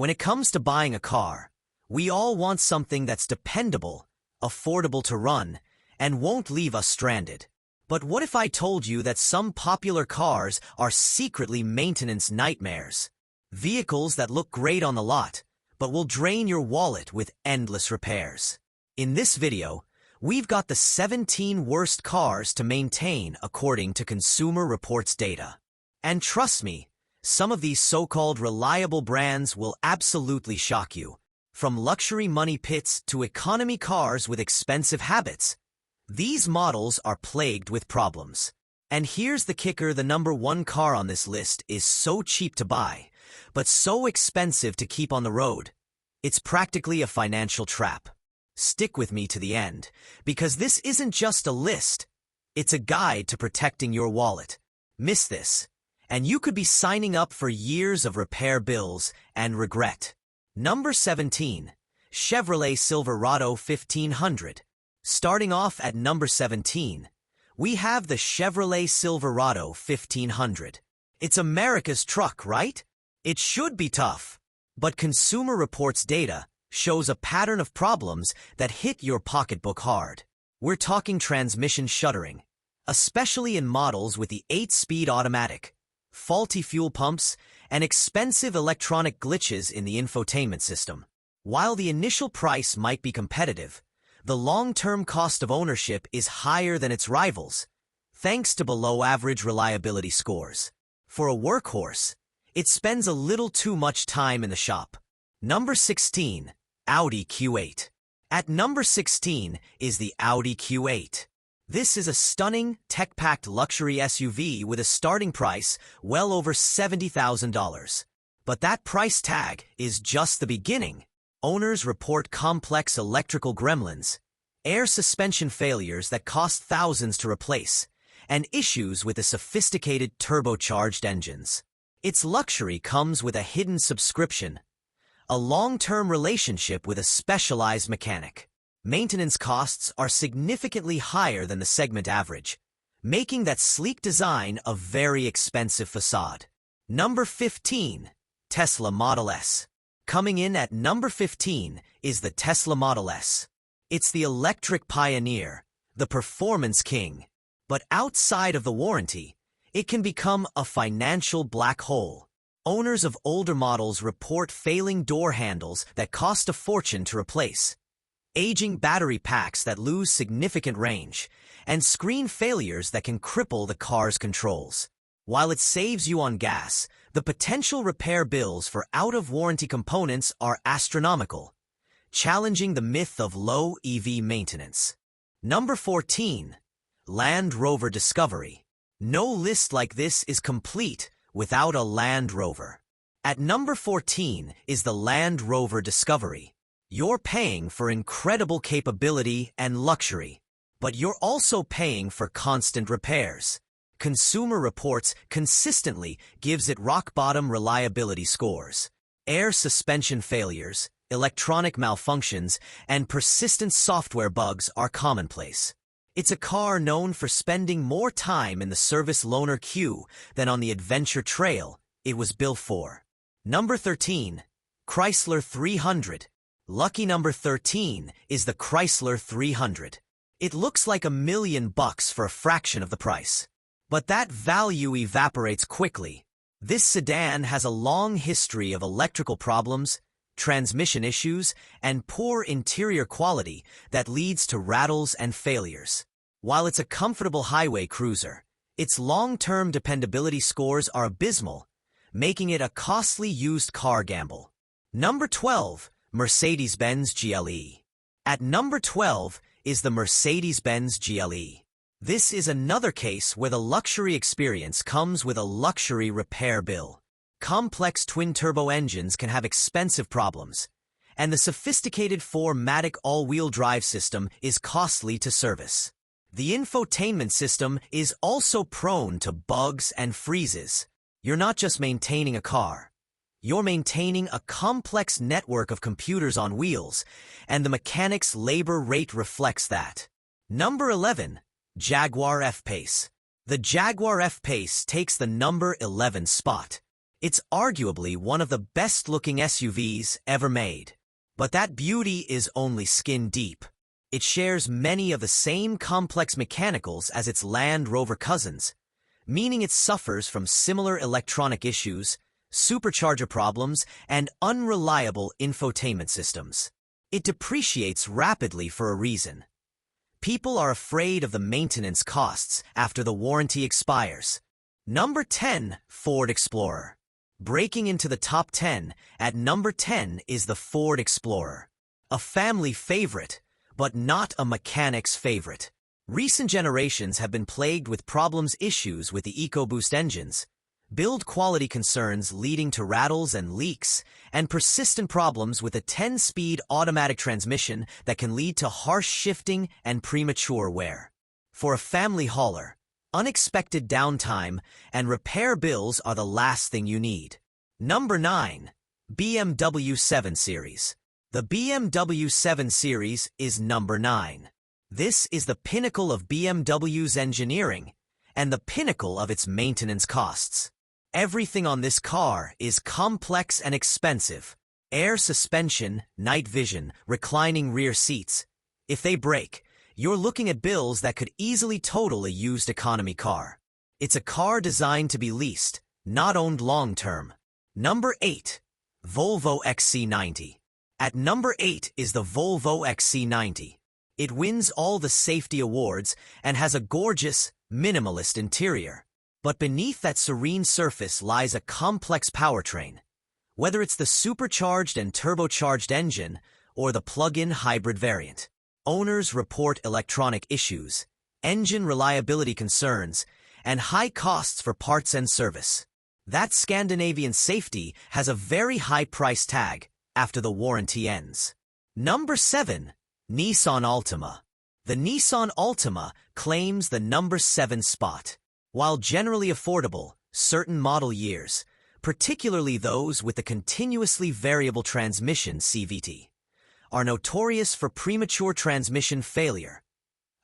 When it comes to buying a car, we all want something that's dependable, affordable to run, and won't leave us stranded. But what if I told you that some popular cars are secretly maintenance nightmares? Vehicles that look great on the lot, but will drain your wallet with endless repairs. In this video, we've got the 17 worst cars to maintain according to Consumer Reports data. And trust me, some of these so-called reliable brands will absolutely shock you. From luxury money pits to economy cars with expensive habits, these models are plagued with problems. And here's the kicker: the number one car on this list is so cheap to buy, but so expensive to keep on the road. It's practically a financial trap. Stick with me to the end, because this isn't just a list. It's a guide to protecting your wallet. Miss this, and you could be signing up for years of repair bills and regret. Number 17. Chevrolet Silverado 1500. Starting off at number 17, we have the Chevrolet Silverado 1500. It's America's truck, right? It should be tough. But Consumer Reports data shows a pattern of problems that hit your pocketbook hard. We're talking transmission shuddering, especially in models with the 8-speed automatic, faulty fuel pumps, and expensive electronic glitches in the infotainment system. While the initial price might be competitive, the long-term cost of ownership is higher than its rivals, thanks to below-average reliability scores. For a workhorse, it spends a little too much time in the shop. Number 16. Audi Q8. At number 16 is the Audi Q8. This is a stunning, tech-packed luxury SUV with a starting price well over $70,000. But that price tag is just the beginning. Owners report complex electrical gremlins, air suspension failures that cost thousands to replace, and issues with the sophisticated turbocharged engines. Its luxury comes with a hidden subscription, a long-term relationship with a specialized mechanic. Maintenance costs are significantly higher than the segment average, making that sleek design a very expensive facade. Number 15. Tesla Model S. Coming in at number 15 is the Tesla Model S. It's the electric pioneer, the performance king. But outside of the warranty, it can become a financial black hole. Owners of older models report failing door handles that cost a fortune to replace, aging battery packs that lose significant range, and screen failures that can cripple the car's controls. While it saves you on gas, the potential repair bills for out-of-warranty components are astronomical, challenging the myth of low EV maintenance. Number 14. Land Rover Discovery. No list like this is complete without a Land Rover. At number 14 is the Land Rover Discovery. You're paying for incredible capability and luxury, but you're also paying for constant repairs. Consumer Reports consistently gives it rock-bottom reliability scores. Air suspension failures, electronic malfunctions, and persistent software bugs are commonplace. It's a car known for spending more time in the service loaner queue than on the adventure trail it was built for. Number 13. Chrysler 300. Lucky number 13 is the Chrysler 300. It looks like $1 million for a fraction of the price. But that value evaporates quickly. This sedan has a long history of electrical problems, transmission issues, and poor interior quality that leads to rattles and failures. While it's a comfortable highway cruiser, its long-term dependability scores are abysmal, making it a costly used car gamble. Number 12. Mercedes-Benz GLE. At number 12 is the Mercedes-Benz GLE. This is another case where the luxury experience comes with a luxury repair bill. Complex twin-turbo engines can have expensive problems, and the sophisticated 4MATIC all-wheel drive system is costly to service. The infotainment system is also prone to bugs and freezes. You're not just maintaining a car. You're maintaining a complex network of computers on wheels, and the mechanic's labor rate reflects that. Number 11. Jaguar F-Pace. The Jaguar F-Pace takes the number 11 spot. It's arguably one of the best-looking SUVs ever made. But that beauty is only skin deep. It shares many of the same complex mechanicals as its Land Rover cousins, meaning it suffers from similar electronic issues, supercharger problems, and unreliable infotainment systems. It depreciates rapidly for a reason. People are afraid of the maintenance costs after the warranty expires. Number 10. Ford Explorer. Breaking into the top 10, at number 10 is the Ford Explorer. A family favorite, but not a mechanic's favorite. Recent generations have been plagued with issues with the EcoBoost engines, build quality concerns leading to rattles and leaks, and persistent problems with a 10-speed automatic transmission that can lead to harsh shifting and premature wear. For a family hauler, unexpected downtime and repair bills are the last thing you need. Number 9. BMW 7 Series. The BMW 7 Series is number 9. This is the pinnacle of BMW's engineering and the pinnacle of its maintenance costs. Everything on this car is complex and expensive. Air suspension, night vision, reclining rear seats. If they break, you're looking at bills that could easily total a used economy car. It's a car designed to be leased, not owned long-term. Number 8. Volvo XC90. At number 8 is the Volvo XC90. It wins all the safety awards and has a gorgeous, minimalist interior. But beneath that serene surface lies a complex powertrain. Whether it's the supercharged and turbocharged engine or the plug-in hybrid variant, owners report electronic issues, engine reliability concerns, and high costs for parts and service. That Scandinavian safety has a very high price tag after the warranty ends. Number 7. Nissan Altima. The Nissan Altima claims the number 7 spot. While generally affordable, certain model years, particularly those with the continuously variable transmission CVT, are notorious for premature transmission failure,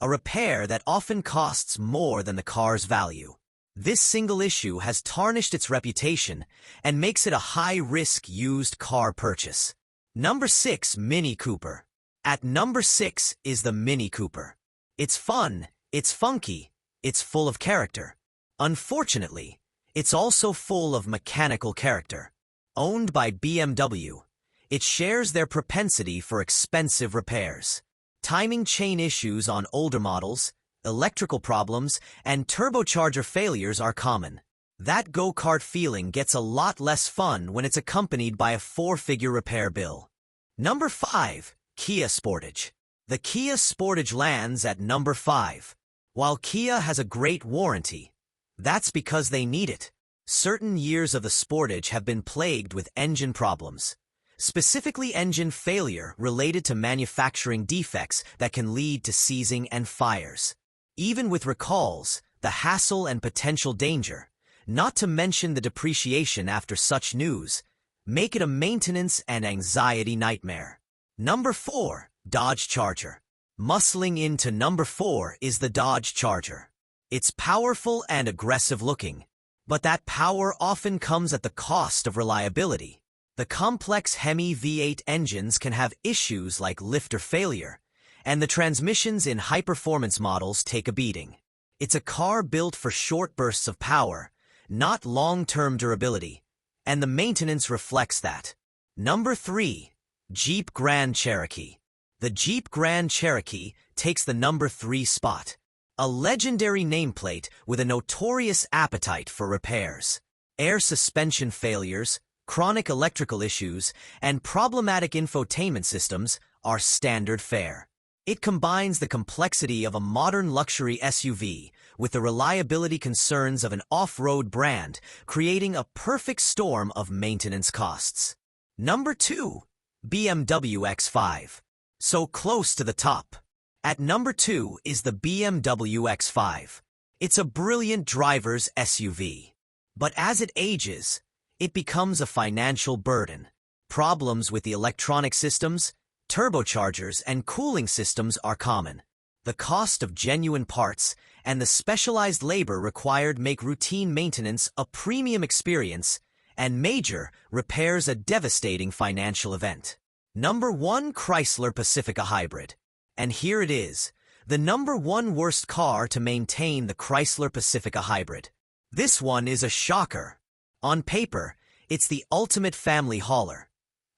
a repair that often costs more than the car's value. This single issue has tarnished its reputation and makes it a high-risk used car purchase. Number 6. Mini Cooper. At number 6 is the Mini Cooper. It's fun, it's funky, it's full of character. Unfortunately, it's also full of mechanical character. Owned by BMW, it shares their propensity for expensive repairs. Timing chain issues on older models, electrical problems, and turbocharger failures are common. That go-kart feeling gets a lot less fun when it's accompanied by a 4-figure repair bill. Number 5. Kia Sportage. The Kia Sportage lands at number 5. While Kia has a great warranty, that's because they need it. Certain years of the Sportage have been plagued with engine problems, specifically engine failure related to manufacturing defects that can lead to seizing and fires. Even with recalls, the hassle and potential danger, not to mention the depreciation after such news, make it a maintenance and anxiety nightmare. Number 4. Dodge Charger. Muscling into number 4 is the Dodge Charger. It's powerful and aggressive looking, but that power often comes at the cost of reliability. The complex Hemi V8 engines can have issues like lifter failure, and the transmissions in high-performance models take a beating. It's a car built for short bursts of power, not long-term durability, and the maintenance reflects that. Number 3. Jeep Grand Cherokee. The Jeep Grand Cherokee takes the number 3 spot. A legendary nameplate with a notorious appetite for repairs. Air suspension failures, chronic electrical issues, and problematic infotainment systems are standard fare. It combines the complexity of a modern luxury SUV with the reliability concerns of an off-road brand, creating a perfect storm of maintenance costs. Number 2. BMW X5. So close to the top. At number 2 is the BMW X5. It's a brilliant driver's SUV. But as it ages, it becomes a financial burden. Problems with the electronic systems, turbochargers, and cooling systems are common. The cost of genuine parts and the specialized labor required make routine maintenance a premium experience, and major repairs a devastating financial event. Number 1, Chrysler Pacifica Hybrid. And here it is, the number 1 worst car to maintain, the Chrysler Pacifica Hybrid. This one is a shocker. On paper, it's the ultimate family hauler.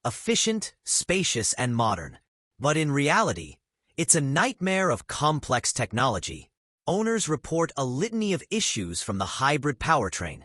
Efficient, spacious, and modern. But in reality, it's a nightmare of complex technology. Owners report a litany of issues from the hybrid powertrain,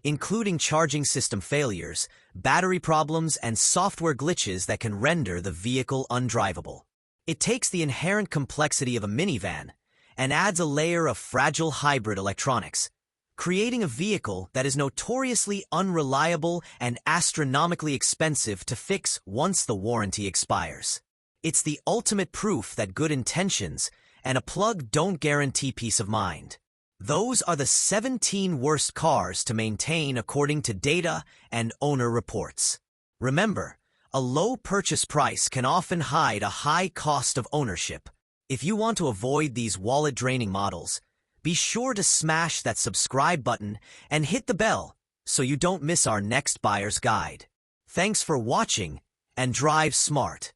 including charging system failures, battery problems, and software glitches that can render the vehicle undrivable. It takes the inherent complexity of a minivan and adds a layer of fragile hybrid electronics, creating a vehicle that is notoriously unreliable and astronomically expensive to fix once the warranty expires. It's the ultimate proof that good intentions and a plug don't guarantee peace of mind. Those are the 17 worst cars to maintain according to data and owner reports. Remember, a low purchase price can often hide a high cost of ownership. If you want to avoid these wallet-draining models, be sure to smash that subscribe button and hit the bell so you don't miss our next buyer's guide. Thanks for watching, and drive smart.